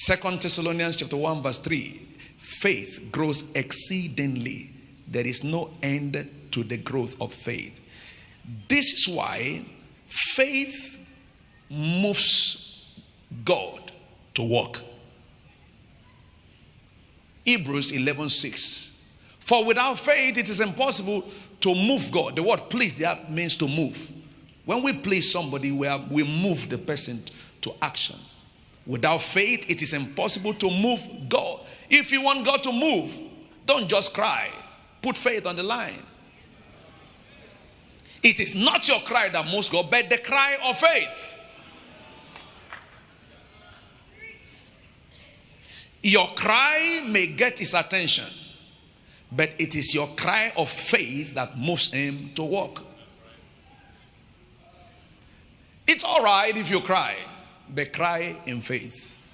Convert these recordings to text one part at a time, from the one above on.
2 Thessalonians chapter 1 verse 3. Faith grows exceedingly. There is no end to the growth of faith. This is why faith moves God to work. Hebrews 11:6. For without faith it is impossible to move God. The word please there means to move. When we please somebody, we move the person to action. Without faith it is impossible to move God. If you want God to move, don't just cry. Put faith on the line. It is not your cry that moves God, but the cry of faith. Your cry may get his attention, but it is your cry of faith that moves him to work. It's all right if you cry, but cry in faith.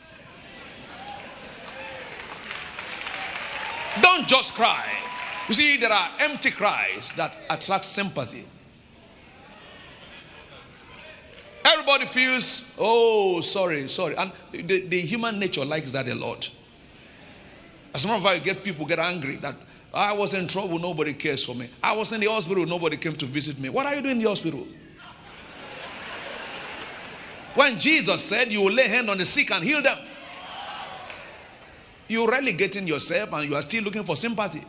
Don't just cry. You see, there are empty cries that attract sympathy. Everybody feels, oh, sorry. And the human nature likes that a lot. As a matter of fact, people get angry that I was in trouble, nobody cares for me. I was in the hospital, nobody came to visit me. What are you doing in the hospital? When Jesus said you will lay hand on the sick and heal them, you're relegating yourself and you are still looking for sympathy.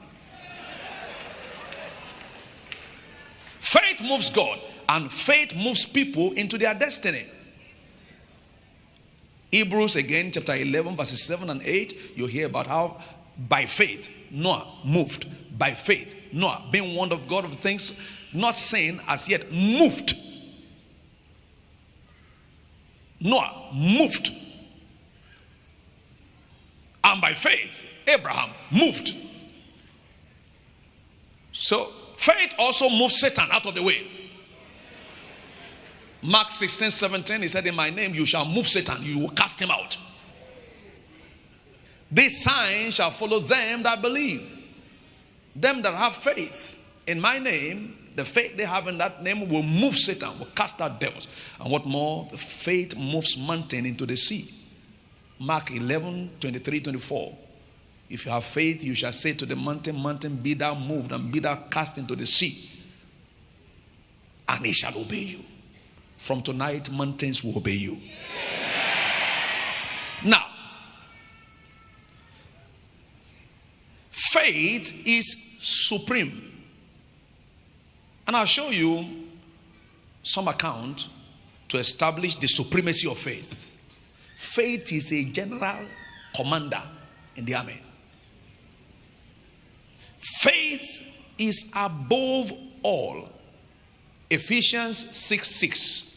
Faith moves God, and faith moves people into their destiny. Hebrews again, chapter 11, verses 7 and 8, you hear about how by faith Noah moved. By faith Noah, being warned of God of things not seen as yet, moved. Noah moved. And by faith Abraham moved. So faith also moves Satan out of the way. Mark 16:17, he said, in my name you shall move Satan, you will cast him out. This sign shall follow them that believe. Them that have faith in my name, the faith they have in that name will move Satan, will cast out devils. And what more? The faith moves mountain into the sea. Mark 11:23-24. If you have faith, you shall say to the mountain, mountain, be thou moved and be thou cast into the sea, and it shall obey you. From tonight, mountains will obey you. Now, faith is supreme. And I'll show you some account to establish the supremacy of faith. Faith is a general commander in the army. Faith is above all. Ephesians 6:6.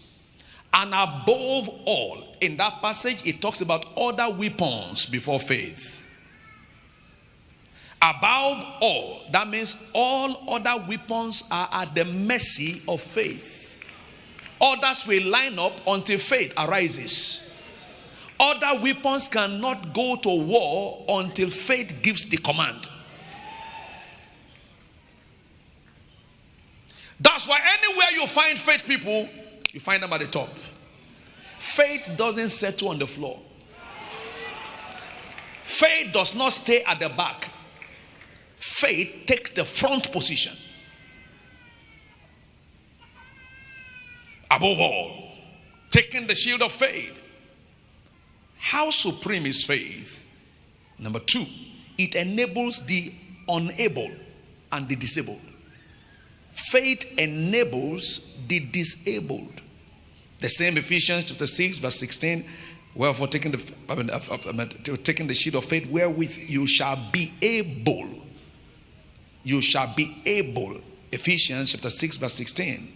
And above all, in that passage, it talks about other weapons before faith. Above all, that means all other weapons are at the mercy of faith. Others will line up until faith arises. Other weapons cannot go to war until faith gives the command. That's why anywhere you find faith people, you find them at the top. Faith doesn't settle on the floor. Faith does not stay at the back. Faith takes the front position. Above all, taking the shield of faith. How supreme is faith? Number 2, it enables the unable and the disabled. Faith enables the disabled. The same Ephesians chapter 6 verse 16. Wherefore taking the shield of faith, wherewith you shall be able. You shall be able. Ephesians chapter 6 verse 16.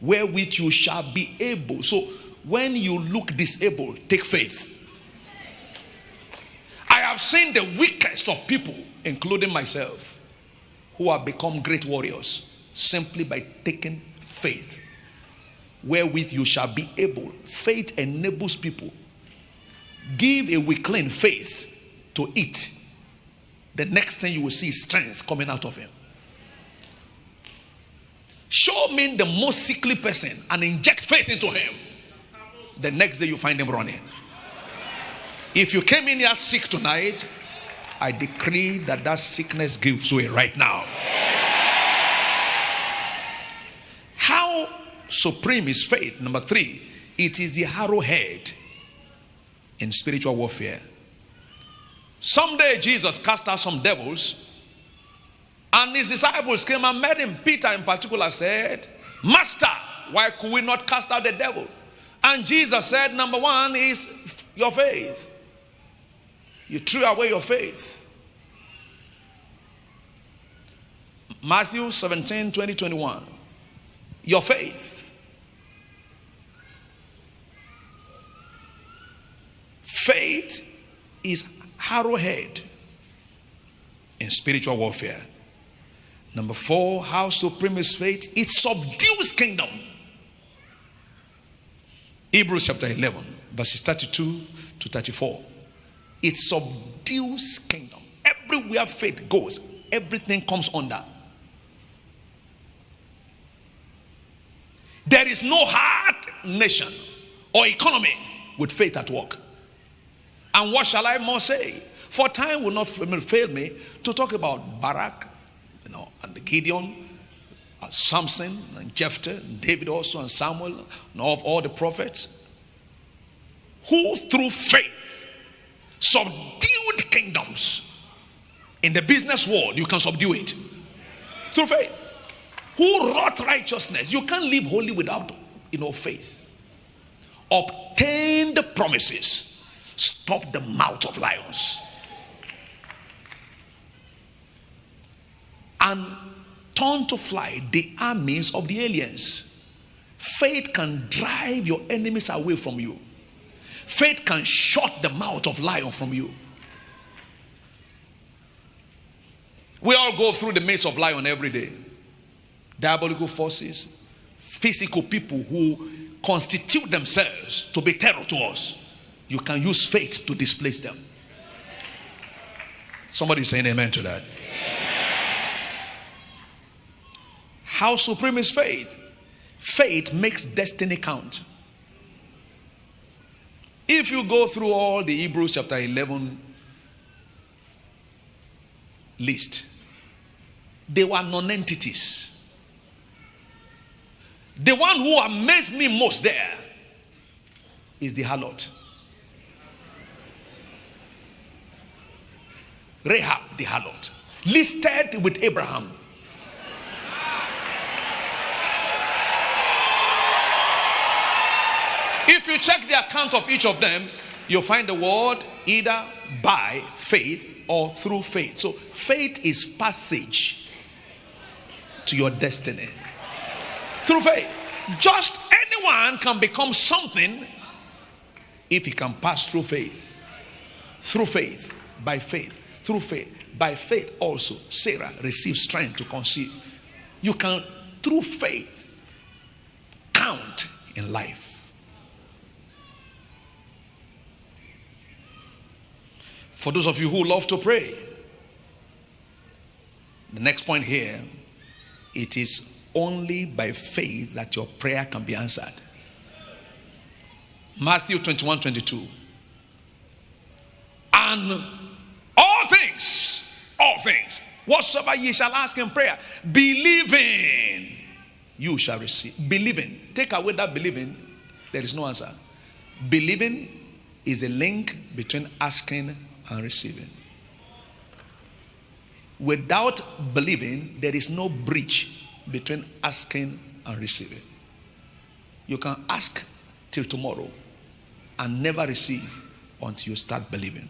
Wherewith you shall be able. So when you look disabled, take faith. I have seen the weakest of people, including myself, who have become great warriors simply by taking faith. Wherewith you shall be able. Faith enables people. Give a weakling faith to eat. The next thing you will see is strength coming out of him. Show me the most sickly person and inject faith into him. The next day you find him running. If you came in here sick tonight, I decree that that sickness gives way right now. How supreme is faith? Number 3, it is the arrowhead in spiritual warfare. Someday Jesus cast out some devils, and his disciples came and met him. Peter in particular said, Master, why could we not cast out the devil? And Jesus said, number 1 is your faith. You threw away your faith. Matthew 17, 20, 21. Your faith. Faith is arrowhead in spiritual warfare. Number 4, how supreme is faith? It subdues kingdom. Hebrews chapter 11, verses 32 to 34. It subdues kingdom. Everywhere faith goes, everything comes under. There is no hard nation or economy with faith at work. And what shall I more say? For time will not fail me to talk about Barak, and Gideon, and Samson, and Jephthah, and David also, and Samuel, and all the prophets, who through faith subdued kingdoms. In the business world, you can subdue it through faith. Who wrought righteousness? You can't live holy without faith. Obtained promises. Stop the mouth of lions. And turn to fly the armies of the aliens. Faith can drive your enemies away from you. Faith can shut the mouth of lion from you. We all go through the maze of lion every day. Diabolical forces, physical people who constitute themselves to be terror to us. You can use faith to displace them. Somebody is saying amen to that. How supreme is faith? Faith makes destiny count. If you go through all the Hebrews chapter 11 list, they were non-entities. The one who amazed me most there is the harlot. Rahab the harlot, listed with Abraham. If you check the account of each of them, you'll find the word either by faith or through faith. So faith is passage to your destiny. Through faith. Just anyone can become something if he can pass through faith. Through faith, by faith, through faith. By faith also, Sarah received strength to conceive. You can, through faith, count in life. For those of you who love to pray, the next point here, it is only by faith that your prayer can be answered. Matthew 21, 22. And all things, whatsoever ye shall ask in prayer, believing, you shall receive. Believing. Take away that believing, there is no answer. Believing is a link between asking and receiving. Without believing, there is no bridge between asking and receiving. You can ask till tomorrow and never receive until you start believing.